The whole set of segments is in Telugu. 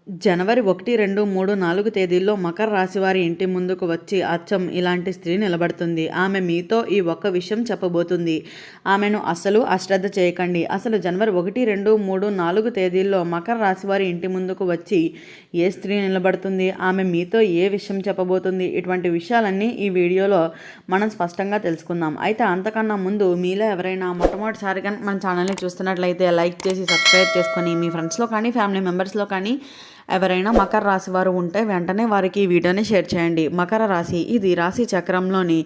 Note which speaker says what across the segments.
Speaker 1: జనవరి 1, 2, 3, 4 తేదీల్లో మకర రాశి వారి ఇంటి ముందుకు వచ్చి అచ్చం ఇలాంటి స్త్రీ నిలబడుతుంది. ఆమె మీతో ఈ ఒక్క విషయం చెప్పబోతుంది. ఆమెను అస్సలు అశ్రద్ధ చేయకండి. అసలు జనవరి 1, 2, 3, 4 తేదీల్లో మకర రాశి వారి ఇంటి ముందుకు వచ్చి ఏ స్త్రీ నిలబడుతుంది, ఆమె మీతో ఏ విషయం చెప్పబోతుంది, ఇటువంటి విషయాలన్నీ ఈ వీడియోలో మనం స్పష్టంగా తెలుసుకుందాం. అయితే అంతకన్నా ముందు మీలో ఎవరైనా మొట్టమొదటిసారిగా మన ఛానల్ని చూస్తున్నట్లయితే లైక్ చేసి సబ్స్క్రైబ్ చేసుకొని మీ ఫ్రెండ్స్లో కానీ ఫ్యామిలీ మెంబర్స్లో కానీ ఎవరైనా మకర రాశి వారు ఉంటే వెంటనే వారికి ఈ వీడియోని షేర్ చేయండి. మకర రాశి ఇది రాశి చక్రంలోని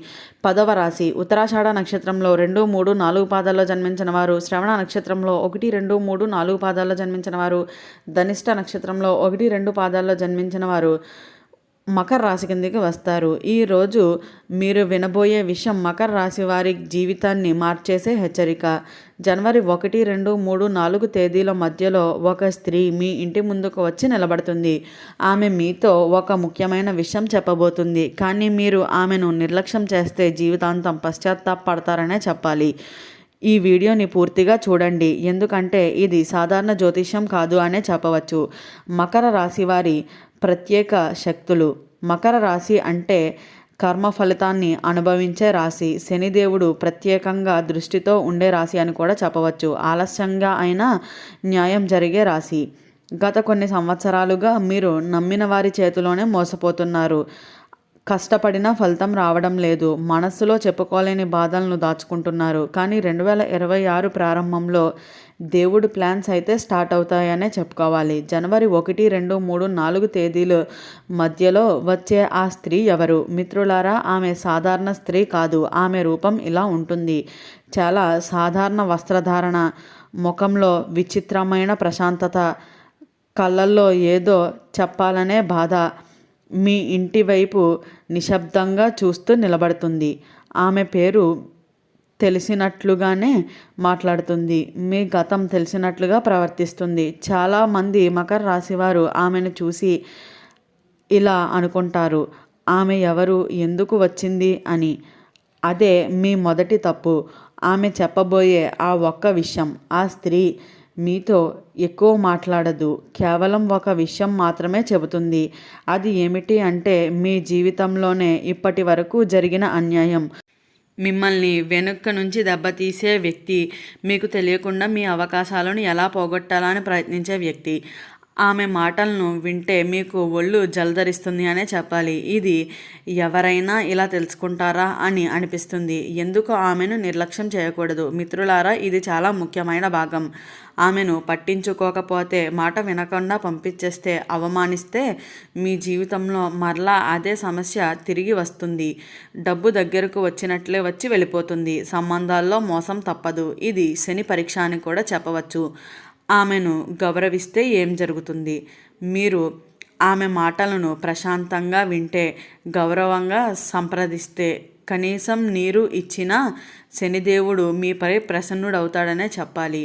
Speaker 1: 10వ రాశి. ఉత్తరాషాఢ నక్షత్రంలో 2, 3, 4 పాదాల్లో జన్మించిన వారు, శ్రవణ నక్షత్రంలో 1, 2, 3, 4 పాదాల్లో జన్మించిన వారు, ధనిష్ట నక్షత్రంలో 1, 2 పాదాల్లో జన్మించిన వారు మకర రాశి కిందకి వస్తారు. ఈరోజు మీరు వినబోయే విషయం మకర రాశి వారి జీవితాన్ని మార్చేసే హెచ్చరిక. జనవరి 1, 2, 3, 4 తేదీల మధ్యలో ఒక స్త్రీ మీ ఇంటి ముందుకు వచ్చి నిలబడుతుంది. ఆమె మీతో ఒక ముఖ్యమైన విషయం చెప్పబోతుంది. కానీ మీరు ఆమెను నిర్లక్ష్యం చేస్తే జీవితాంతం పశ్చాత్తాపడతారనే చెప్పాలి. ఈ వీడియోని పూర్తిగా చూడండి, ఎందుకంటే ఇది సాధారణ జ్యోతిష్యం కాదు అనే చెప్పవచ్చు. మకర రాశి వారి ప్రత్యేక శక్తులు. మకర రాశి అంటే కర్మ ఫలితాన్ని అనుభవించే రాశి. శనిదేవుడు ప్రత్యేకంగా దృష్టితో ఉండే రాశి అని కూడా చెప్పవచ్చు. ఆలస్యంగా అయినా న్యాయం జరిగే రాశి. గత కొన్ని సంవత్సరాలుగా మీరు నమ్మిన వారి చేతిలోనే మోసపోతున్నారు. కష్టపడినా ఫలితం రావడం లేదు. మనస్సులో చెప్పుకోలేని బాధలను దాచుకుంటున్నారు. కానీ 2026 ప్రారంభంలో దేవుడి ప్లాన్స్ అయితే స్టార్ట్ అవుతాయనే చెప్పుకోవాలి. జనవరి 1, 2, 3, 4 తేదీల మధ్యలో వచ్చే ఆ స్త్రీ ఎవరు? మిత్రులారా, ఆమె సాధారణ స్త్రీ కాదు. ఆమె రూపం ఇలా ఉంటుంది. చాలా సాధారణ వస్త్రధారణ, ముఖంలో విచిత్రమైన ప్రశాంతత, కళ్ళల్లో ఏదో చెప్పాలనే బాధ. మీ ఇంటి వైపు నిశ్శబ్దంగా చూస్తూ నిలబడుతుంది. ఆమె పేరు తెలిసినట్లుగానే మాట్లాడుతుంది. మీ గతం తెలిసినట్లుగా ప్రవర్తిస్తుంది. చాలామంది మకర రాశివారు ఆమెను చూసి ఇలా అనుకుంటారు, ఆమె ఎవరు, ఎందుకు వచ్చింది అని. అదే మీ మొదటి తప్పు. ఆమె చెప్పబోయే ఆ ఒక్క విషయం. ఆ స్త్రీ మీతో ఎక్కువ మాట్లాడదు. కేవలం ఒక విషయం మాత్రమే చెబుతుంది. అది ఏమిటి అంటే మీ జీవితంలోనే ఇప్పటి వరకు జరిగిన అన్యాయం. మిమ్మల్ని వెనుక నుంచి దెబ్బతీసే వ్యక్తి, మీకు తెలియకుండా మీ అవకాశాలను ఎలా పోగొట్టాలని ప్రయత్నించే వ్యక్తి. ఆమె మాటలను వింటే మీకు ఒళ్ళు జలధరిస్తుంది అనే చెప్పాలి. ఇది ఎవరైనా ఇలా తెలుసుకుంటారా అని అనిపిస్తుంది. ఎందుకు ఆమెను నిర్లక్ష్యం చేయకూడదు? మిత్రులారా, ఇది చాలా ముఖ్యమైన భాగం. ఆమెను పట్టించుకోకపోతే, మాట వినకుండా పంపించేస్తే, అవమానిస్తే మీ జీవితంలో మరలా అదే సమస్య తిరిగి వస్తుంది. డబ్బు దగ్గరకు వచ్చినట్లే వచ్చి వెళ్ళిపోతుంది. సంబంధాల్లో మోసం తప్పదు. ఇది శని పరీక్ష అని కూడా చెప్పవచ్చు. ఆమెను గౌరవిస్తే ఏం జరుగుతుంది? మీరు ఆమె మాటలను ప్రశాంతంగా వింటే, గౌరవంగా సంప్రదిస్తే, కనీసం నీరు ఇచ్చినా శనిదేవుడు మీపై ప్రసన్నుడవుతాడనే చెప్పాలి.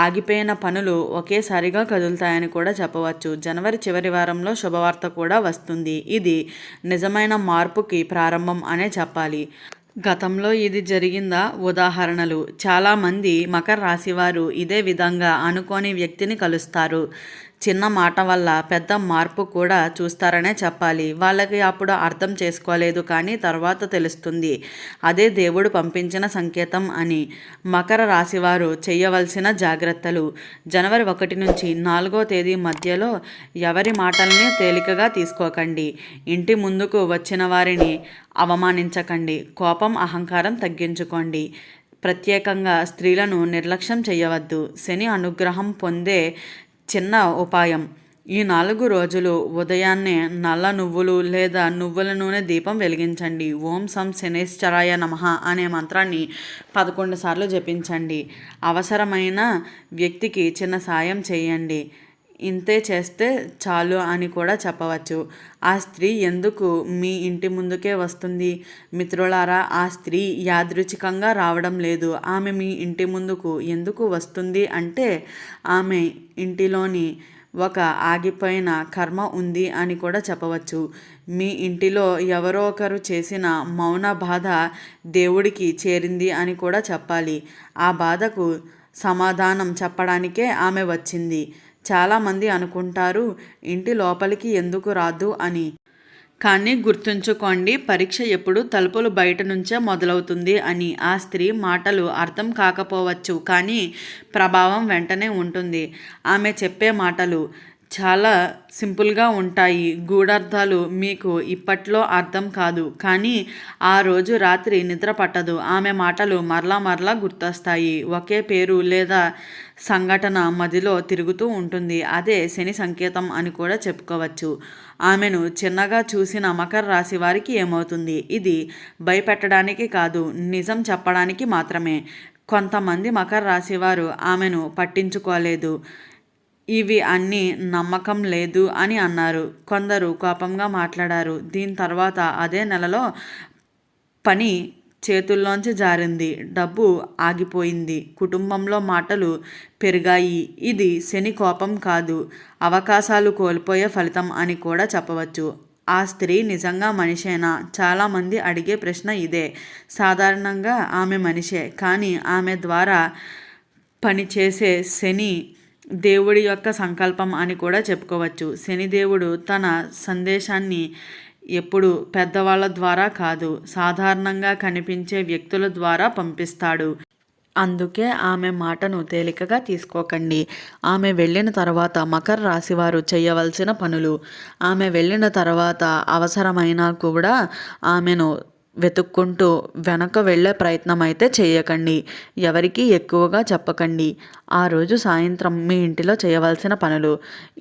Speaker 1: ఆగిపోయిన పనులు ఒకేసారిగా కదులుతాయని కూడా చెప్పవచ్చు. జనవరి చివరి వారంలో శుభవార్త కూడా వస్తుంది. ఇది నిజమైన మార్పుకి ప్రారంభం అనే చెప్పాలి. గతంలో ఇది జరిగిందా? ఉదాహరణలు. చాలామంది మకర రాశివారు ఇదే విధంగా అనుకోని వ్యక్తిని కలుస్తారు. చిన్న మాట వల్ల పెద్ద మార్పు కూడా చూస్తారనే చెప్పాలి. వాళ్ళకి అప్పుడు అర్థం చేసుకోలేదు, కానీ తర్వాత తెలుస్తుంది అదే దేవుడు పంపించిన సంకేతం అని. మకర రాశివారు చేయవలసిన జాగ్రత్తలు. జనవరి 1 నుంచి 4వ తేదీ మధ్యలో ఎవరి మాటల్ని తేలికగా తీసుకోకండి. ఇంటి ముందుకు వచ్చిన వారిని అవమానించకండి. కోపం, అహంకారం తగ్గించుకోండి. ప్రత్యేకంగా స్త్రీలను నిర్లక్ష్యం చేయవద్దు. శని అనుగ్రహం పొందే చిన్న ఉపాయం. ఈ 4 రోజులు ఉదయాన్నే నల్ల నువ్వులు లేదా నువ్వుల నూనె దీపం వెలిగించండి. ఓం సం శనేశ్వరాయ నమః అనే మంత్రాన్ని 11 సార్లు జపించండి. అవసరమైన వ్యక్తికి చిన్న సాయం చేయండి. ఇంతే చేస్తే చాలు అని కూడా చెప్పవచ్చు. ఆ స్త్రీ ఎందుకు మీ ఇంటి ముందుకే వస్తుంది? మిత్రులారా, ఆ స్త్రీ యాదృచ్ఛికంగా రావడం లేదు. ఆమె మీ ఇంటి ముందుకు ఎందుకు వస్తుంది అంటే, ఆమె ఇంటిలోని ఒక ఆగిపోయిన కర్మ ఉంది అని కూడా చెప్పవచ్చు. మీ ఇంటిలో ఎవరో ఒకరు చేసిన మౌన బాధ దేవుడికి చేరింది అని కూడా చెప్పాలి. ఆ బాధకు సమాధానం చెప్పడానికే ఆమె వచ్చింది. చాలామంది అనుకుంటారు ఇంటి లోపలికి ఎందుకు రాదు అని. కానీ గుర్తుంచుకోండి, పరీక్ష ఎప్పుడు తలుపులు బయట నుంచే మొదలవుతుంది అని. ఆ స్త్రీ మాటలు అర్థం కాకపోవచ్చు, కానీ ప్రభావం వెంటనే ఉంటుంది. ఆమె చెప్పే మాటలు చాలా సింపుల్గా ఉంటాయి. గూఢార్థాలు మీకు ఇప్పట్లో అర్థం కాదు, కానీ ఆ రోజు రాత్రి నిద్ర పట్టదు. ఆమె మాటలు మరలా మరలా గుర్తొస్తాయి. ఒకే పేరు లేదా సంఘటన మదిలో తిరుగుతూ ఉంటుంది. అదే శని సంకేతం అని కూడా చెప్పుకోవచ్చు. ఆమెను చిన్నగా చూసిన మకర రాశి వారికి ఏమవుతుంది? ఇది భయపెట్టడానికి కాదు, నిజం చెప్పడానికి మాత్రమే. కొంతమంది మకర రాశి వారు ఆమెను పట్టించుకోలేదు, ఇవి అన్నీ నమ్మకం లేదు అని అన్నారు. కొందరు కోపంగా మాట్లాడారు. దీని తర్వాత అదే నెలలో పని చేతుల్లోంచి జారింది, డబ్బు ఆగిపోయింది, కుటుంబంలో మాటలు పెరిగాయి. ఇది శని కోపం కాదు, అవకాశాలు కోల్పోయే ఫలితం అని కూడా చెప్పవచ్చు. ఆ స్త్రీ నిజంగా మనిషేనా? చాలామంది అడిగే ప్రశ్న ఇదే. సాధారణంగా ఆమె మనిషే, కానీ ఆమె ద్వారా పనిచేసే శని దేవుడి యొక్క సంకల్పం అని కూడా చెప్పుకోవచ్చు. శనిదేవుడు తన సందేశాన్ని ఎప్పుడు పెద్దవాళ్ళ ద్వారా కాదు, సాధారణంగా కనిపించే వ్యక్తుల ద్వారా పంపిస్తాడు. అందుకే ఆమె మాటను తేలికగా తీసుకోకండి. ఆమె వెళ్ళిన తర్వాత మకర రాశివారు చేయవలసిన పనులు. ఆమె వెళ్ళిన తర్వాత అవసరమైనా కూడా ఆమెను వెతుక్కుంటూ వెనక వెళ్ళే ప్రయత్నం అయితే చేయకండి. ఎవరికి ఎక్కువగా చెప్పకండి. ఆ రోజు సాయంత్రం మీ ఇంటిలో చేయవలసిన పనులు: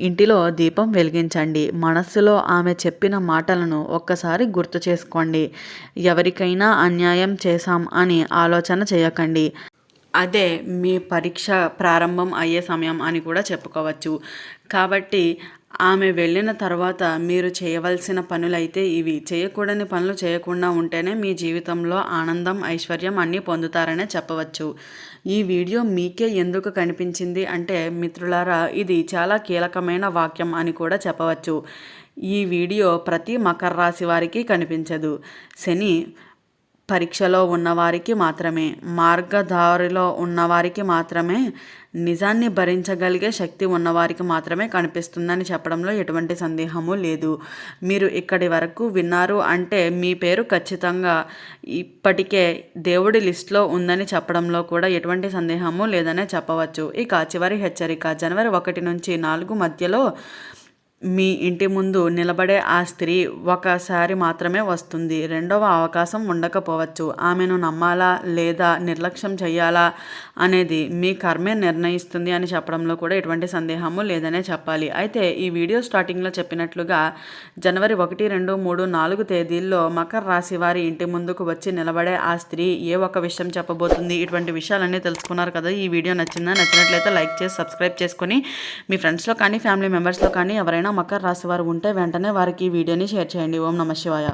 Speaker 1: ఇంటిలో దీపం వెలిగించండి. మనస్సులో ఆమె చెప్పిన మాటలను ఒక్కసారి గుర్తు చేసుకోండి. ఎవరికైనా అన్యాయం చేశాం అని ఆలోచన చేయకండి. అదే మీ పరీక్ష ప్రారంభం అయ్యే సమయం అని కూడా చెప్పుకోవచ్చు. కాబట్టి ఆమె వెళ్ళిన తర్వాత మీరు చేయవలసిన పనులైతే ఇవి. చేయకూడని పనులు చేయకుండా ఉంటేనే మీ జీవితంలో ఆనందం, ఐశ్వర్యం అన్నీ పొందుతారనే చెప్పవచ్చు. ఈ వీడియో మీకే ఎందుకు కనిపించింది అంటే మిత్రులారా, ఇది చాలా కీలకమైన వాక్యం అని కూడా చెప్పవచ్చు. ఈ వీడియో ప్రతి మకర రాశి వారికి కనిపించదు. శని పరీక్షలో ఉన్నవారికి మాత్రమే, మార్గదారిలో ఉన్నవారికి మాత్రమే, నిజాన్ని భరించగలిగే శక్తి ఉన్నవారికి మాత్రమే కనిపిస్తుందని చెప్పడంలో ఎటువంటి సందేహము లేదు. మీరు ఇక్కడి వరకు విన్నారు అంటే మీ పేరు ఖచ్చితంగా ఇప్పటికే దేవుడి లిస్టులో ఉందని చెప్పడంలో కూడా ఎటువంటి సందేహము లేదనే చెప్పవచ్చు. ఇక చివరి హెచ్చరిక: జనవరి 1 నుంచి 4 మధ్యలో మీ ఇంటి ముందు నిలబడే ఆ స్త్రీ ఒకసారి మాత్రమే వస్తుంది. రెండవ అవకాశం ఉండకపోవచ్చు. ఆమెను నమ్మాలా లేదా నిర్లక్ష్యం చేయాలా అనేది మీ కర్మే నిర్ణయిస్తుంది అని చెప్పడంలో కూడా ఎటువంటి సందేహము లేదనే చెప్పాలి. అయితే ఈ వీడియో స్టార్టింగ్లో చెప్పినట్లుగా జనవరి 1, 2, 3, 4 తేదీల్లో మకర రాశి వారి ఇంటి ముందుకు వచ్చి నిలబడే ఆ స్త్రీ ఏ ఒక్క విషయం చెప్పబోతుంది? ఇటువంటి విషయాలన్నీ తెలుసుకున్నారు కదా. ఈ వీడియో నచ్చిందా? నచ్చినట్లయితే లైక్ చేసి సబ్స్క్రైబ్ చేసుకొని మీ ఫ్రెండ్స్లో కానీ ఫ్యామిలీ మెంబర్స్లో కానీ ఎవరైనా మకర రాశి వారు ఉంటే వెంటనే వారికి ఈ వీడియోని షేర్ చేయండి. ఓం నమః శివాయ.